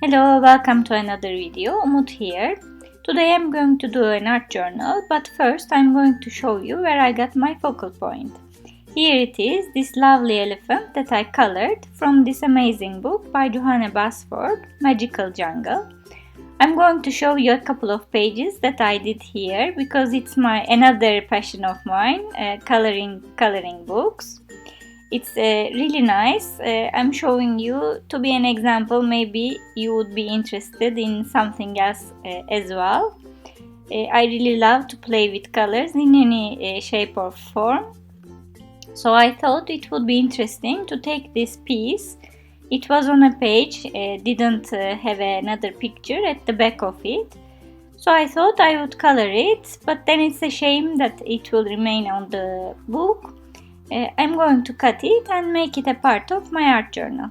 Hello, welcome to another video. Umut here. Today I'm going to do an art journal, but first I'm going to show you where I got my focal point. Here it is, this lovely elephant that I colored from this amazing book by Johanna Basford, Magical Jungle. I'm going to show you a couple of pages that I did here because it's another passion of mine, coloring books. It's really nice. I'm showing you to be an example. Maybe you would be interested in something else as well. I really love to play with colors in any shape or form. So I thought it would be interesting to take this piece. It was on a page, didn't have another picture at the back of it. So I thought I would color it, but then it's a shame that it will remain on the book. I'm going to cut it and make it a part of my art journal.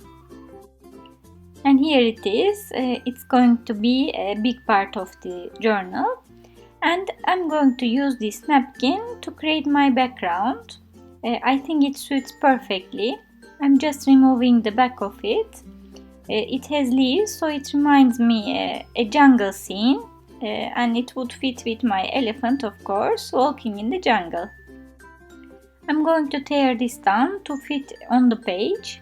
And here it is. It's going to be a big part of the journal. And I'm going to use this napkin to create my background. I think it suits perfectly. I'm just removing the back of it. It has leaves, so it reminds me a jungle scene. And it would fit with my elephant, of course, walking in the jungle. I'm going to tear this down to fit on the page.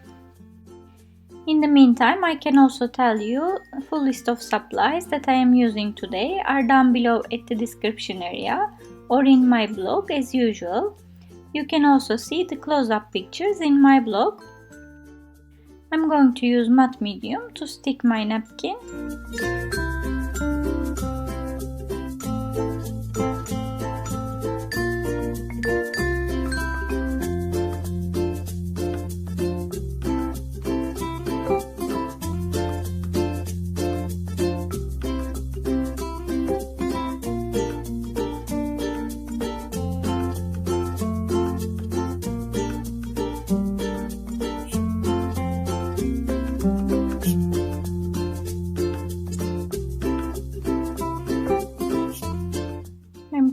In the meantime, I can also tell you a full list of supplies that I am using today are down below at the description area or in my blog as usual. You can also see the close-up pictures in my blog. I'm going to use matte medium to stick my napkin.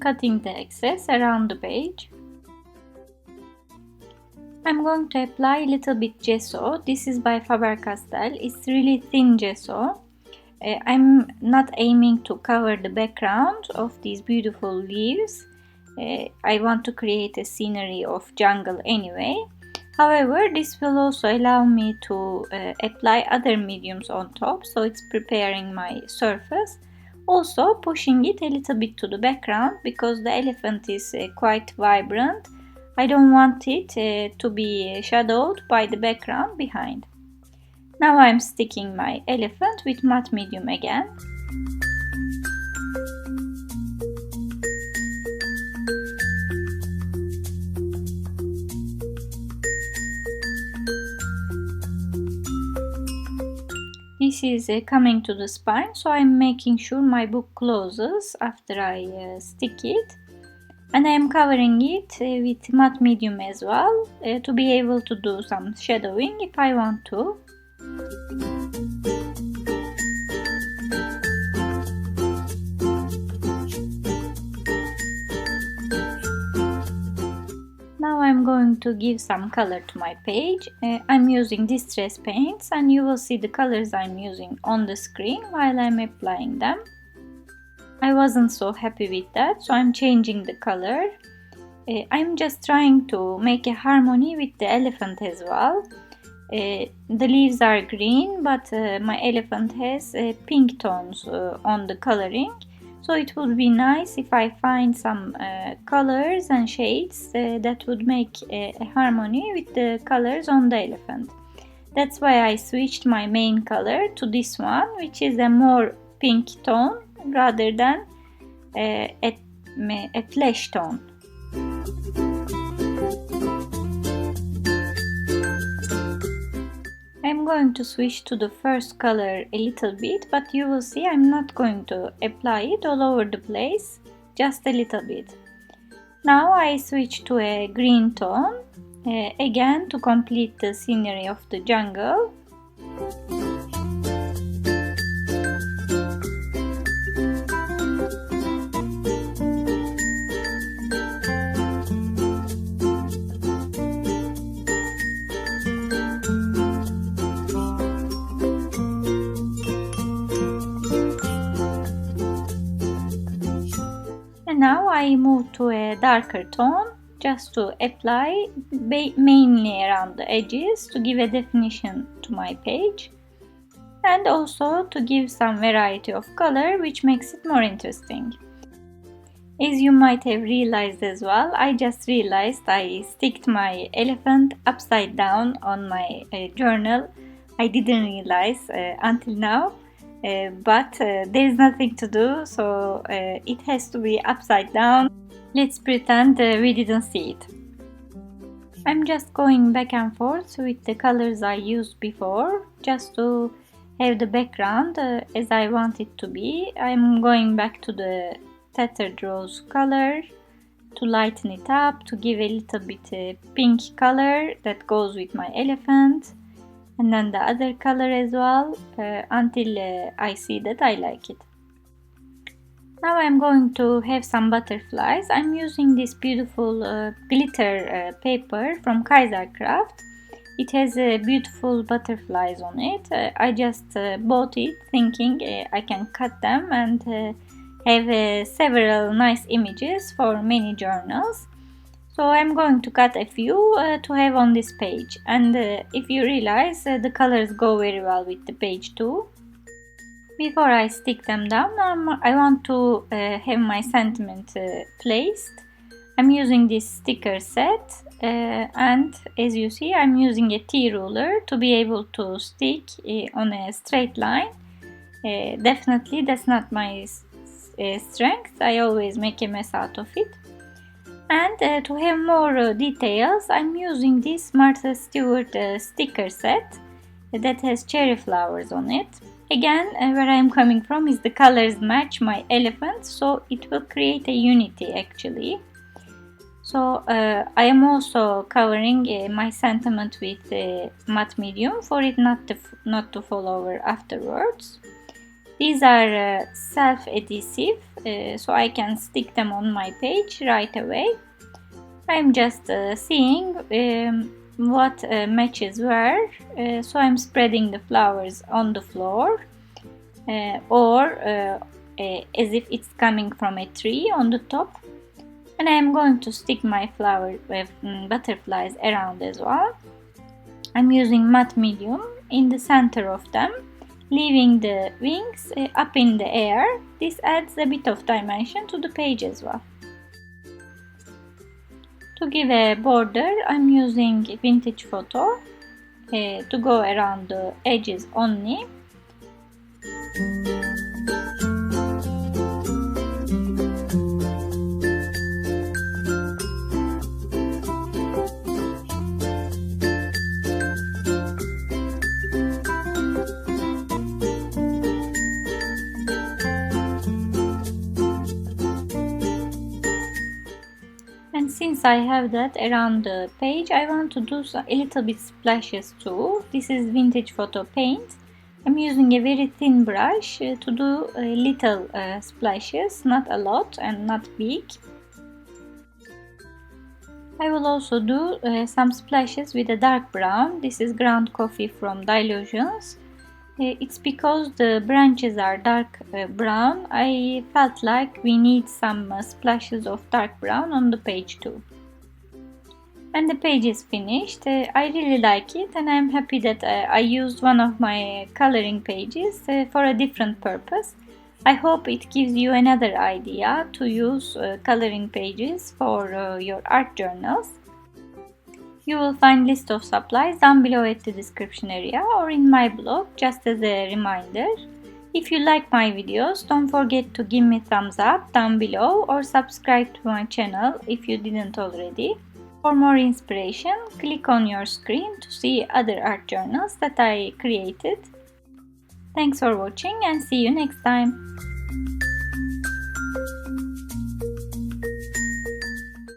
Cutting the excess around the page. I'm going to apply a little bit gesso. This is by Faber-Castell. It's really thin gesso. I'm not aiming to cover the background of these beautiful leaves. I want to create a scenery of jungle anyway. However, this will also allow me to apply other mediums on top, so it's preparing my surface. Also pushing it a little bit to the background because the elephant is quite vibrant. I don't want it to be shadowed by the background behind. Now I'm sticking my elephant with matte medium again. This is coming to the spine, so I'm making sure my book closes after I stick it. And I am covering it with matte medium as well to be able to do some shadowing if I want to. Now I'm going to give some color to my page. I'm using distress paints and you will see the colors I'm using on the screen while I'm applying them. I wasn't so happy with that, so I'm changing the color. I'm just trying to make a harmony with the elephant as well. The leaves are green, but my elephant has pink tones on the coloring. So it would be nice if I find some colors and shades that would make a harmony with the colors on the elephant. That's why I switched my main color to this one, which is a more pink tone rather than a flesh tone. I'm going to switch to the first color a little bit, but you will see I'm not going to apply it all over the place, just a little bit. Now I switch to a green tone, again to complete the scenery of the jungle. I move to a darker tone just to apply mainly around the edges to give a definition to my page, and also to give some variety of color which makes it more interesting. As you might have realized as well, I just realized I sticked my elephant upside down on my journal. I didn't realize until now, but there is nothing to do, so it has to be upside down. Let's pretend we didn't see it. I'm just going back and forth with the colors I used before, just to have the background as I want it to be. I'm going back to the Tattered rose color to lighten it up, to give a little bit pink color that goes with my elephant, and then the other color as well, until I see that I like it. Now I'm going to have some butterflies. I'm using this beautiful glitter paper from Kaiser Craft. It has beautiful butterflies on it. I just bought it thinking I can cut them and have several nice images for many journals. So I'm going to cut a few to have on this page, and if you realize the colors go very well with the page too. Before I stick them down, I want to have my sentiment placed. I'm using this sticker set and as you see I'm using a T ruler to be able to stick on a straight line. Definitely that's not my strength. I always make a mess out of it. And to have more details, I'm using this Martha Stewart sticker set that has cherry flowers on it. Again, where I'm coming from is the colors match my elephant, so it will create a unity actually. So I am also covering my sentiment with matte medium for it not to fall over afterwards. These are self-adhesive, so I can stick them on my page right away. I'm just seeing what matches where, so I'm spreading the flowers on the floor or as if it's coming from a tree on the top. And I'm going to stick my butterflies around as well. I'm using matte medium in the center of them, leaving the wings up in the air. This adds a bit of dimension to the page as well. To give a border, I'm using vintage photo to go around the edges only. And since I have that around the page, I want to do a little bit splashes too. This is vintage photo paint. I'm using a very thin brush to do little splashes, not a lot and not big. I will also do some splashes with a dark brown. This is ground coffee from Dilutions. It's because the branches are dark brown. I felt like we need some splashes of dark brown on the page too. And the page is finished. I really like it, and I'm happy that I used one of my coloring pages for a different purpose. I hope it gives you another idea to use coloring pages for your art journals. You will find list of supplies down below at the description area or in my blog, just as a reminder. If you like my videos, don't forget to give me thumbs up down below or subscribe to my channel if you didn't already. For more inspiration, click on your screen to see other art journals that I created. Thanks for watching and see you next time.